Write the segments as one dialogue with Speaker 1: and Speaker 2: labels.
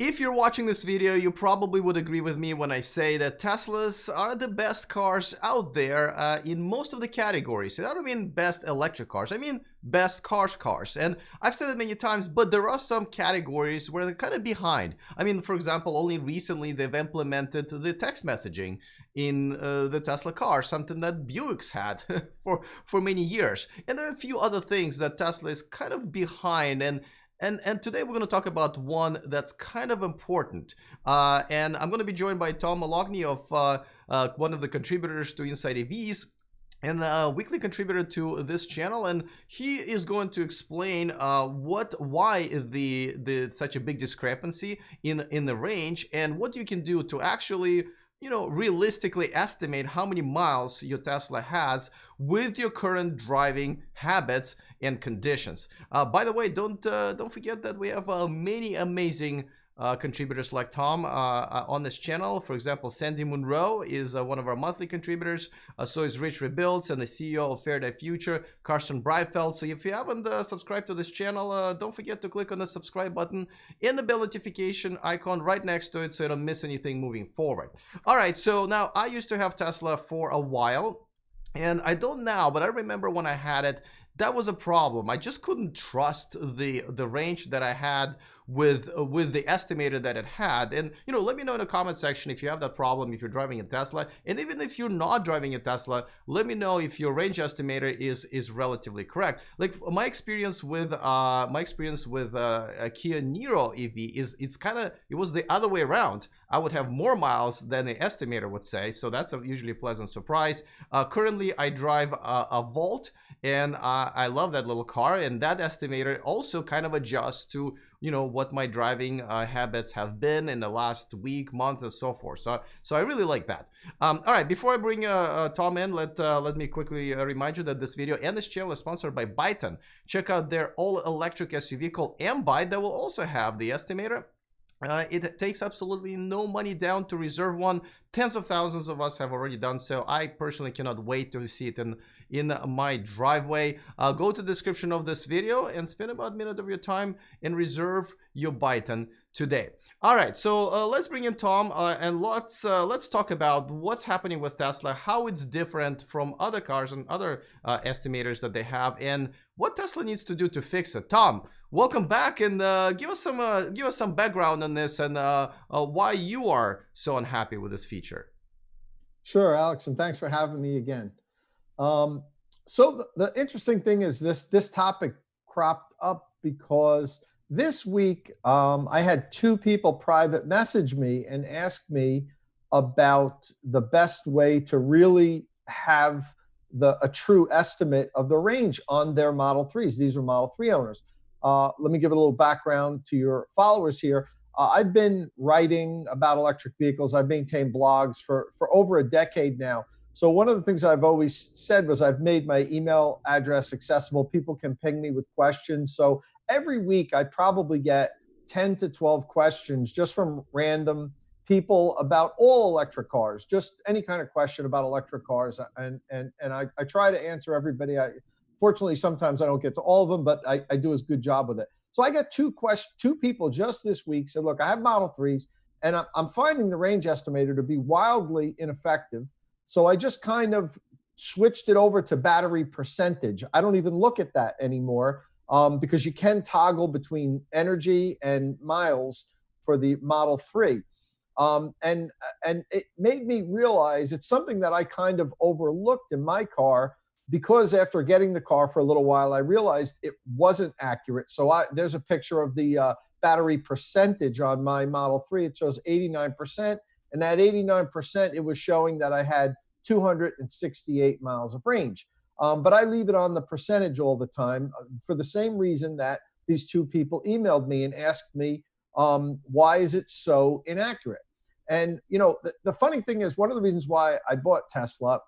Speaker 1: If you're watching this video, you probably would agree with me when I say that Teslas are the best cars out there in most of the categories. And I don't mean best electric cars, I mean best cars. And I've said it many times, but there are some categories where they're kind of behind. I mean, for example, only recently they've implemented the text messaging in the Tesla car, something that Buicks had for many years. And there are a few other things that Tesla is kind of behind, and today we're going to talk about one that's kind of important. And I'm going to be joined by Tom Moloughney of one of the contributors to InsideEVs and a weekly contributor to this channel, and he is going to explain why the such a big discrepancy in the range, and what you can do to actually realistically estimate how many miles your Tesla has with your current driving habits and conditions. By the way, don't forget that we have many amazing contributors like Tom on this channel. For example, Sandy Monroe is one of our monthly contributors. So is Rich Rebuilds and the CEO of Fair Future, Carsten Breitfeld. So if you haven't subscribed to this channel, don't forget to click on the subscribe button and the bell notification icon right next to it so you don't miss anything moving forward. All right, so now I used to have Tesla for a while, and I don't now, but I remember when I had it, that was a problem. I just couldn't trust the range that I had with the estimator that it had. And let me know in the comment section if you have that problem, if you're driving a Tesla, and even if you're not driving a Tesla, let me know if your range estimator is relatively correct. Like my experience with a Kia Niro EV it was the other way around. I would have more miles than the estimator would say, so that's usually a pleasant surprise. Currently I drive a Volt, and I love that little car, and that estimator also kind of adjusts to what my driving habits have been in the last week, month, and so forth. So I really like that. All right, before I bring Tom in, let me quickly remind you that this video and this channel is sponsored by Byton. Check out their all-electric SUV called M-Byte that will also have the estimator. It takes absolutely no money down to reserve one. Tens of thousands of us have already done so. I personally cannot wait to see it in my driveway. Go to the description of this video and spend about a minute of your time and reserve your Byton today. All right, so let's bring in Tom and let's talk about what's happening with Tesla, how it's different from other cars and other estimators that they have, and what Tesla needs to do to fix it. Tom, welcome back, and give us some background on this and why you are so unhappy with this feature.
Speaker 2: Sure, Alex, and thanks for having me again. So the interesting thing is this topic cropped up because this week I had two people private message me and ask me about the best way to really have a true estimate of the range on their Model 3s. These are Model 3 owners. Let me give a little background to your followers here. I've been writing about electric vehicles. I've maintained blogs for over a decade now. So one of the things I've always said was I've made my email address accessible. People can ping me with questions. So every week I probably get 10 to 12 questions just from random people about all electric cars, just any kind of question about electric cars. And I try to answer everybody. Fortunately, sometimes I don't get to all of them, but I do a good job with it. So I got two people just this week said, look, I have Model 3s, and I'm finding the range estimator to be wildly ineffective. So I just kind of switched it over to battery percentage. I don't even look at that anymore because you can toggle between energy and miles for the Model 3. And it made me realize it's something that I kind of overlooked in my car, because after getting the car for a little while, I realized it wasn't accurate. So there's a picture of the battery percentage on my Model 3. It shows 89%. And at 89%, it was showing that I had 268 miles of range. But I leave it on the percentage all the time for the same reason that these two people emailed me and asked me, why is it so inaccurate? And, the funny thing is, one of the reasons why I bought Tesla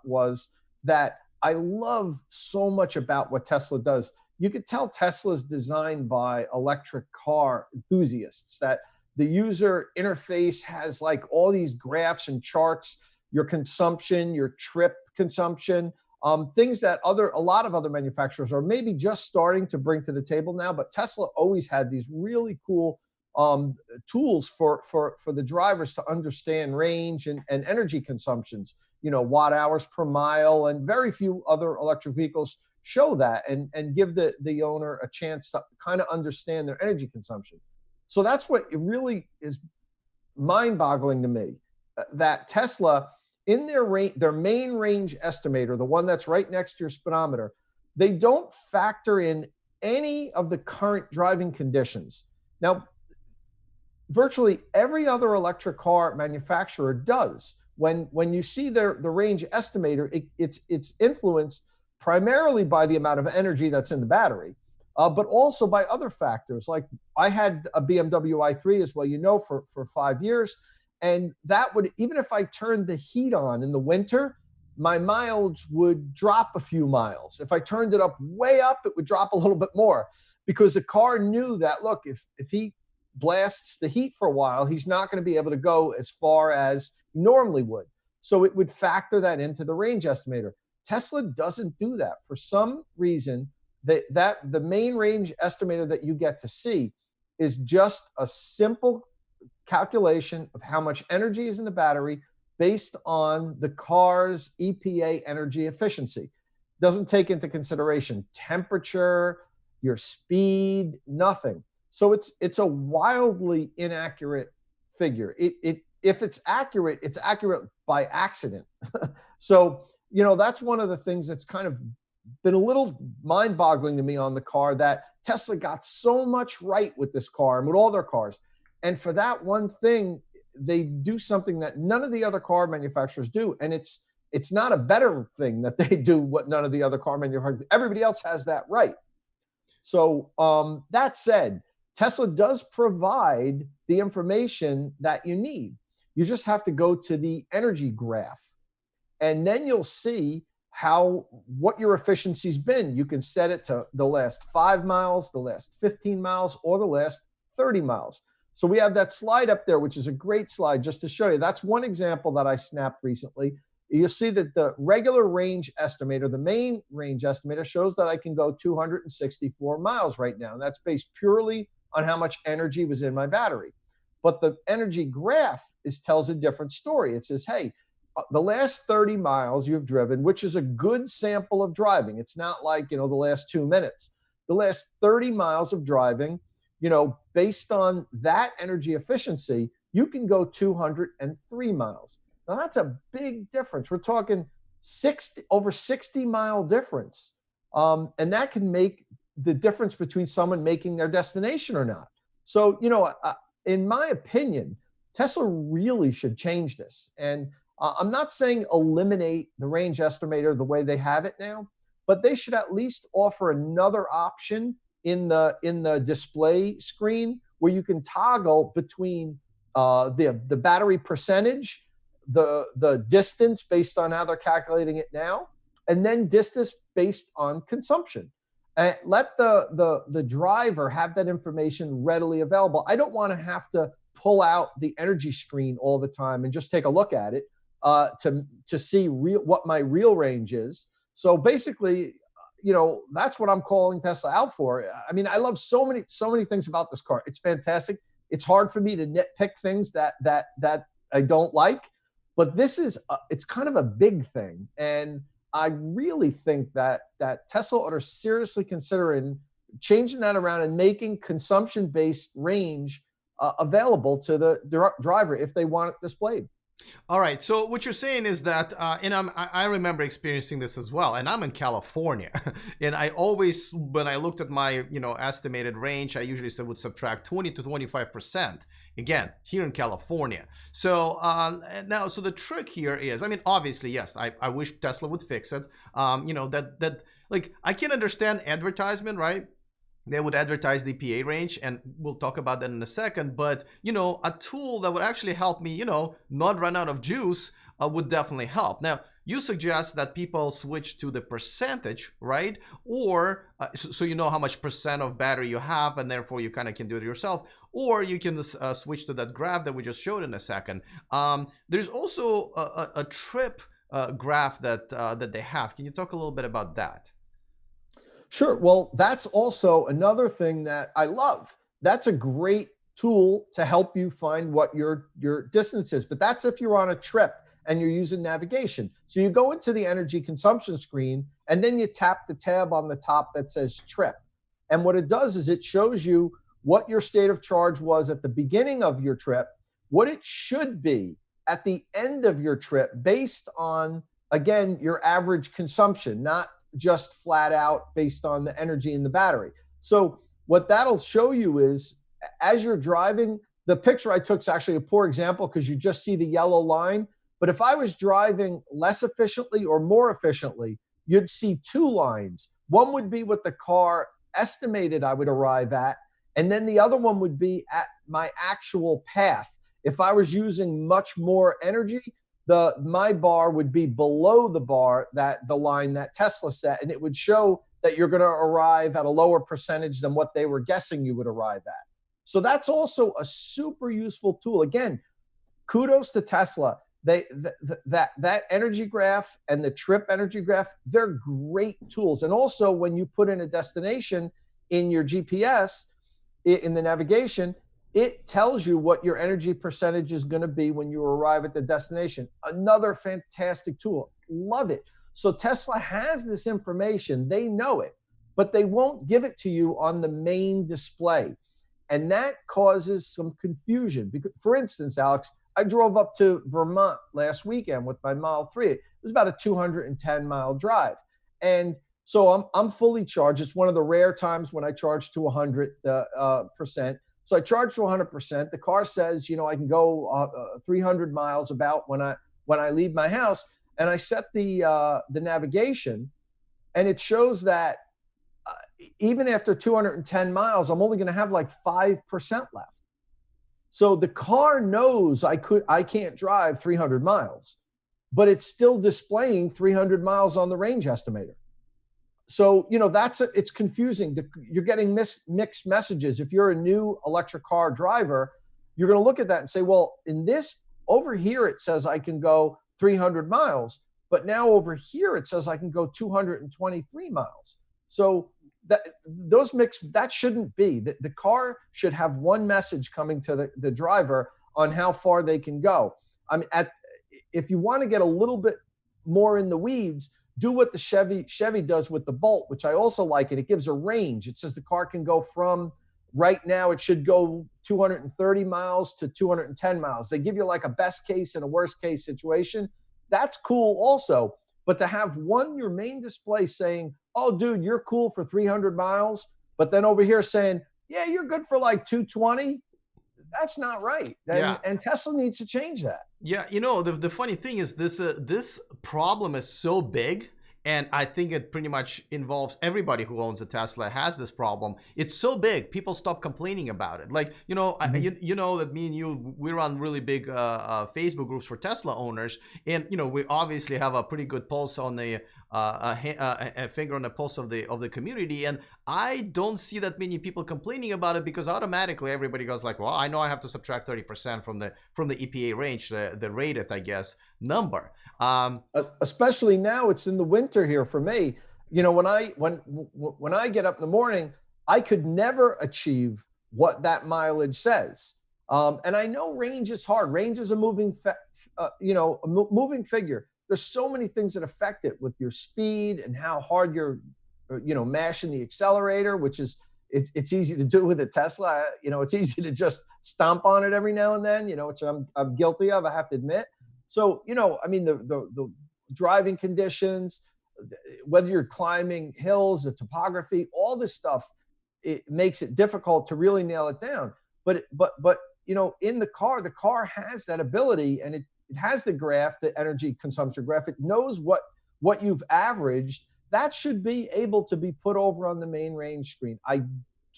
Speaker 2: was that I love so much about what Tesla does. You could tell Tesla's designed by electric car enthusiasts, that the user interface has like all these graphs and charts, your consumption, your trip consumption, things that a lot of other manufacturers are maybe just starting to bring to the table now, but Tesla always had these really cool tools for the drivers to understand range and energy consumptions. Watt hours per mile, and very few other electric vehicles show that and give the owner a chance to kind of understand their energy consumption. So that's what it really is mind-boggling to me, that Tesla, in their main range estimator, the one that's right next to your speedometer, they don't factor in any of the current driving conditions. Now, virtually every other electric car manufacturer does. When you see the range estimator, it's influenced primarily by the amount of energy that's in the battery, but also by other factors. Like, I had a BMW i3, as well, for 5 years, and that would, even if I turned the heat on in the winter, my mileage would drop a few miles. If I turned it up way up, it would drop a little bit more, because the car knew that, look, if he blasts the heat for a while, he's not going to be able to go as far as he normally would. So it would factor that into the range estimator. Tesla doesn't do that. For some reason, that the main range estimator that you get to see is just a simple calculation of how much energy is in the battery based on the car's EPA energy efficiency. Doesn't take into consideration temperature, your speed, nothing. So it's a wildly inaccurate figure. If it's accurate by accident. So that's one of the things that's kind of been a little mind-boggling to me on the car, that Tesla got so much right with this car and with all their cars. And for that one thing, they do something that none of the other car manufacturers do. And it's not a better thing that they do what none of the other car manufacturers. Everybody else has that right. So that said, Tesla does provide the information that you need. You just have to go to the energy graph, and then you'll see what your efficiency's been. You can set it to the last 5 miles, the last 15 miles, or the last 30 miles. So we have that slide up there, which is a great slide just to show you. That's one example that I snapped recently. You'll see that the regular range estimator, the main range estimator, shows that I can go 264 miles right now. And that's based purely on how much energy was in my battery. But the energy graph tells a different story. It says, hey, the last 30 miles you've driven, which is a good sample of driving. It's not like, the last 2 minutes. The last 30 miles of driving, based on that energy efficiency, you can go 203 miles. Now, that's a big difference. We're talking over 60-mile difference. And that can make the difference between someone making their destination or not. So, in my opinion, Tesla really should change this. And I'm not saying eliminate the range estimator the way they have it now, but they should at least offer another option in the display screen where you can toggle between the battery percentage, the distance based on how they're calculating it now, and then distance based on consumption. Let the driver have that information readily available. I don't want to have to pull out the energy screen all the time and just take a look at it to see what my real range is. So basically, that's what I'm calling Tesla out for. I mean, I love so many things about this car. It's fantastic. It's hard for me to nitpick things that I don't like, but this is it's kind of a big thing, and I really think that Tesla ought to seriously consider changing that around and making consumption-based range available to the driver if they want it displayed.
Speaker 1: All right. So what you're saying is that, and I remember experiencing this as well, and I'm in California, and I always, when I looked at my, estimated range, I usually would subtract 20 to 25%. Again, here in California. So now, so the trick here is, I mean, obviously, yes, I wish Tesla would fix it. Like, I can understand advertisement, right? They would advertise the PA range, and we'll talk about that in a second. But, a tool that would actually help me, not run out of juice would definitely help. Now, you suggest that people switch to the percentage, right? Or so you know how much percent of battery you have, and therefore you kind of can do it yourself. Or you can switch to that graph that we just showed in a second. There's also a trip graph that they have. Can you talk a little bit about that?
Speaker 2: Sure. Well, that's also another thing that I love. That's a great tool to help you find what your distance is. But that's if you're on a trip and you're using navigation. So you go into the energy consumption screen, and then you tap the tab on the top that says trip. And what it does is it shows you what your state of charge was at the beginning of your trip, what it should be at the end of your trip, based on, again, your average consumption, not just flat out based on the energy in the battery. So what that'll show you is, as you're driving, the picture I took is actually a poor example because you just see the yellow line. But if I was driving less efficiently or more efficiently, you'd see two lines. One would be what the car estimated I would arrive at, and then the other one would be at my actual path. If I was using much more energy, my bar would be below the bar, that the line that Tesla set, and it would show that you're going to arrive at a lower percentage than what they were guessing you would arrive at. So that's also a super useful tool. Again, kudos to Tesla. That energy graph and the trip energy graph, they're great tools. And also, when you put in a destination in your GPS, in the navigation, it tells you what your energy percentage is going to be when you arrive at the destination. Another fantastic tool. Love it. So Tesla has this information. They know it, but they won't give it to you on the main display. And that causes some confusion. Because, for instance, Alex, I drove up to Vermont last weekend with my Model 3. It was about a 210-mile drive. And so I'm fully charged. It's one of the rare times when I charge to 100%. So I charge to 100%. The car says, I can go 300 miles about when I leave my house. And I set the navigation, and it shows that even after 210 miles, I'm only going to have like 5% left. So the car knows I can't drive 300 miles, but it's still displaying 300 miles on the range estimator. So, it's confusing. You're getting mixed messages. If you're a new electric car driver, you're going to look at that and say, well, in this over here, it says I can go 300 miles, but now over here, it says I can go 223 miles. So that shouldn't be. The car should have one message coming to the driver on how far they can go. I mean, if you want to get a little bit more in the weeds, do what the Chevy does with the Bolt, which I also like, and it gives a range. It says the car can go from, right now it should go 230 miles to 210 miles. They give you like a best case and a worst case situation. That's cool also. But to have your main display saying, oh, dude, you're cool for 300 miles, but then over here saying, yeah, you're good for like 220, that's not right. And Tesla needs to change that.
Speaker 1: Yeah, the funny thing is this problem is so big, and I think it pretty much involves everybody who owns a Tesla has this problem. It's so big, people stop complaining about it. Like, that me and you, we run really big Facebook groups for Tesla owners, and we obviously have a pretty good pulse on the a finger on the pulse of the community, and I don't see that many people complaining about it, because automatically everybody goes like, well, I know I have to subtract 30% from the EPA range, the rated, I guess, number.
Speaker 2: Especially now, it's in the winter here for me. When I get up in the morning, I could never achieve what that mileage says. And I know range is hard. Range is a moving figure. There's so many things that affect it, with your speed and how hard you're, mashing the accelerator, which is, it's easy to do with a Tesla. It's easy to just stomp on it every now and then, which I'm guilty of, I have to admit. So, the driving conditions, whether you're climbing hills, the topography, all this stuff, it makes it difficult to really nail it down. But in the car has that ability, and it has the graph, the energy consumption graph. It knows what you've averaged. That should be able to be put over on the main range screen. I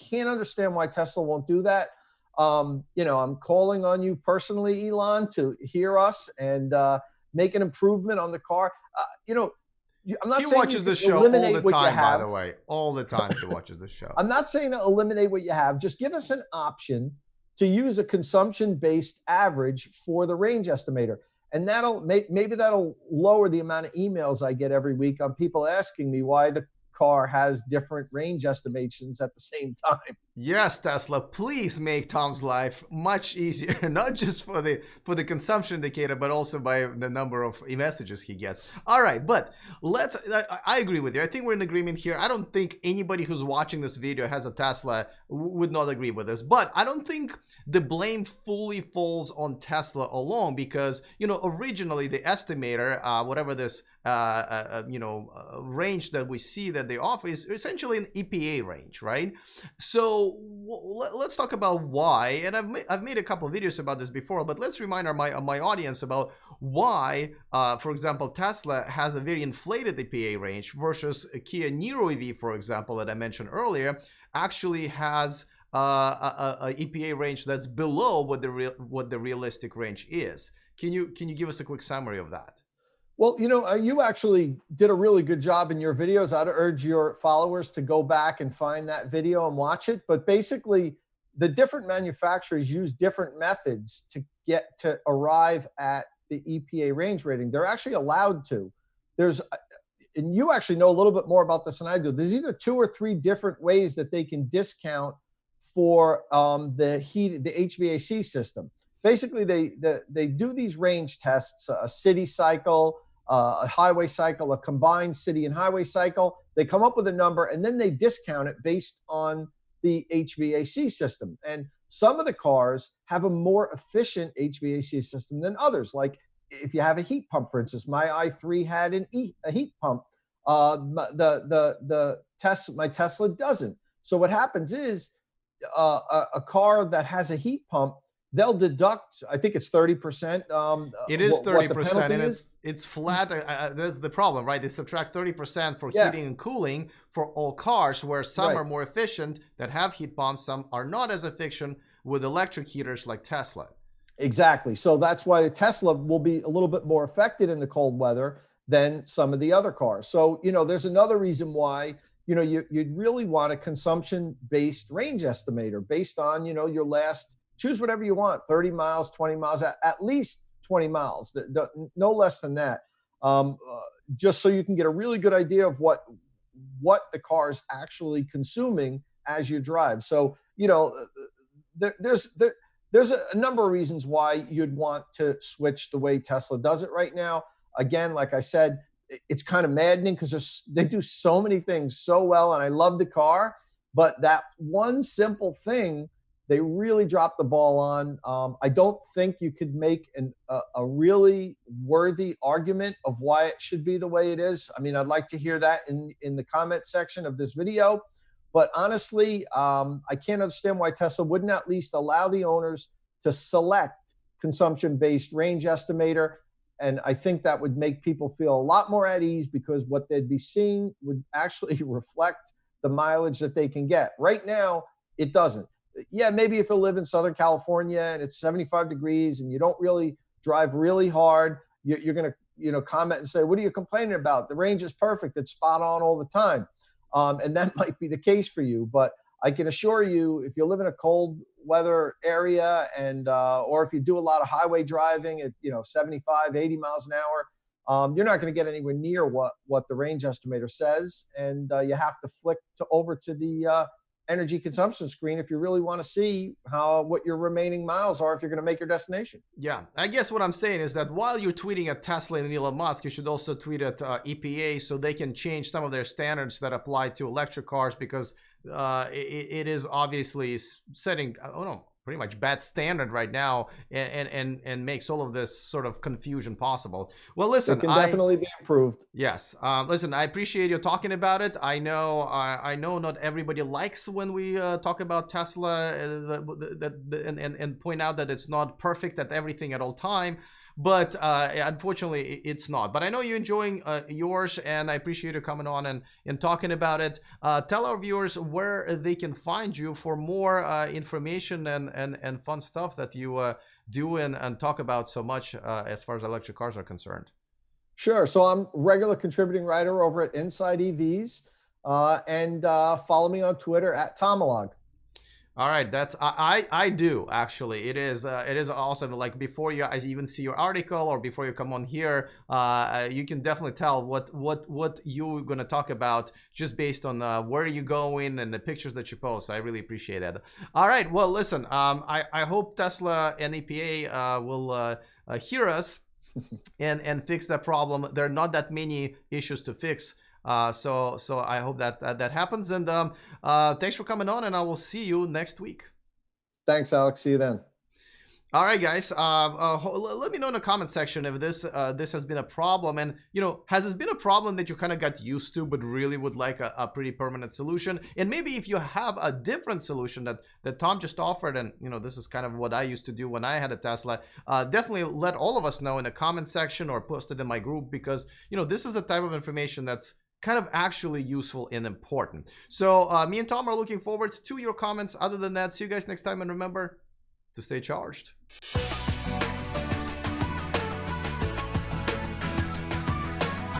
Speaker 2: can't understand why Tesla won't do that. I'm calling on you personally, Elon, to hear us and make an improvement on the car. I'm not
Speaker 1: he
Speaker 2: saying
Speaker 1: watches the show all the time, by the way. All the time he watches the show.
Speaker 2: I'm not saying to eliminate what you have. Just give us an option to use a consumption-based average for the range estimator. And maybe that'll lower the amount of emails I get every week on people asking me why the car has different range estimations at the same time.
Speaker 1: Yes, Tesla, please make Tom's life much easier, not just for the consumption indicator, but also by the number of messages he gets. All right, but I agree with you. I think we're in agreement here. I don't think anybody who's watching this video has a Tesla would not agree with this, but I don't think the blame fully falls on Tesla alone, because, originally the estimator, whatever this range that we see that they offer, is essentially an EPA range, right? So let's talk about why. And I've made a couple of videos about this before, but let's remind my audience about why, for example, Tesla has a very inflated EPA range versus a Kia Niro EV, for example, that I mentioned earlier, actually has a EPA range that's below what the realistic range is. Can you give us a quick summary of that?
Speaker 2: Well, you actually did a really good job in your videos. I'd urge your followers to go back and find that video and watch it. But basically, the different manufacturers use different methods to arrive at the EPA range rating. They're actually allowed to. And you actually know a little bit more about this than I do. There's either 2 or 3 different ways that they can discount for the HVAC system. Basically, they do these range tests, a city cycle, a highway cycle, a combined city and highway cycle. They come up with a number, and then they discount it based on the HVAC system. And some of the cars have a more efficient HVAC system than others. Like if you have a heat pump, for instance, my i3 had a heat pump. My Tesla doesn't. So what happens is a car that has a heat pump, they'll deduct, I think it's 30%.
Speaker 1: It is 30%, and it's flat. That's the problem, right? They subtract 30% for heating and cooling for all cars, where some are more efficient that have heat pumps, some are not as efficient with electric heaters like Tesla.
Speaker 2: Exactly. So that's why the Tesla will be a little bit more affected in the cold weather than some of the other cars. So, there's another reason why you'd really want a consumption-based range estimator based on, your last, choose whatever you want, 30 miles, 20 miles, at least 20 miles, no less than that, just so you can get a really good idea of what the car is actually consuming as you drive. So, there's a number of reasons why you'd want to switch the way Tesla does it right now. Again, like I said, it's kind of maddening because they do so many things so well, and I love the car, but that one simple thing they really dropped the ball on. I don't think you could make a really worthy argument of why it should be the way it is. I mean, I'd like to hear that in the comment section of this video. But honestly, I can't understand why Tesla wouldn't at least allow the owners to select consumption-based range estimator. And I think that would make people feel a lot more at ease, because what they'd be seeing would actually reflect the mileage that they can get. Right now, it doesn't. Yeah, maybe if you live in Southern California and it's 75 degrees and you don't really drive really hard, you're going to comment and say, what are you complaining about? The range is perfect. It's spot on all the time. And that might be the case for you. But I can assure you, if you live in a cold weather area and or if you do a lot of highway driving at 75, 80 miles an hour, you're not going to get anywhere near what the range estimator says. And you have to flick over to the energy consumption screen if you really want to see what your remaining miles are if you're going to make your destination.
Speaker 1: Yeah, I guess what I'm saying is that while you're tweeting at Tesla and Elon Musk, you should also tweet at EPA so they can change some of their standards that apply to electric cars, because it is obviously setting, pretty much bad standard right now, and makes all of this sort of confusion possible. Well, listen,
Speaker 2: it can definitely be improved.
Speaker 1: Yes, listen, I appreciate you talking about it. I know not everybody likes when we talk about Tesla and point out that it's not perfect at everything at all time. But unfortunately, it's not. But I know you're enjoying yours, and I appreciate you coming on and talking about it. Tell our viewers where they can find you for more information and fun stuff that you do and talk about so much as far as electric cars are concerned.
Speaker 2: Sure. So I'm a regular contributing writer over at InsideEVs, and follow me on Twitter at Tom Moloughney.
Speaker 1: All right, that's I do actually. It is awesome. Like before you I even see your article or before you come on here, you can definitely tell what you're gonna talk about just based on where you're going and the pictures that you post. I really appreciate it. All right, well listen, I hope Tesla and EPA will hear us and fix that problem. There are not that many issues to fix. So I hope that happens. And thanks for coming on, and I will see you next week.
Speaker 2: Thanks, Alex. See you then.
Speaker 1: All right, guys. Let me know in the comment section if this has been a problem, and has this been a problem that you kind of got used to, but really would like a pretty permanent solution? And maybe if you have a different solution that Tom just offered, and this is kind of what I used to do when I had a Tesla. Definitely let all of us know in the comment section or post it in my group, because this is the type of information that's kind of actually useful and important. So me and Tom are looking forward to your comments. Other than that, see you guys next time, and remember to stay charged.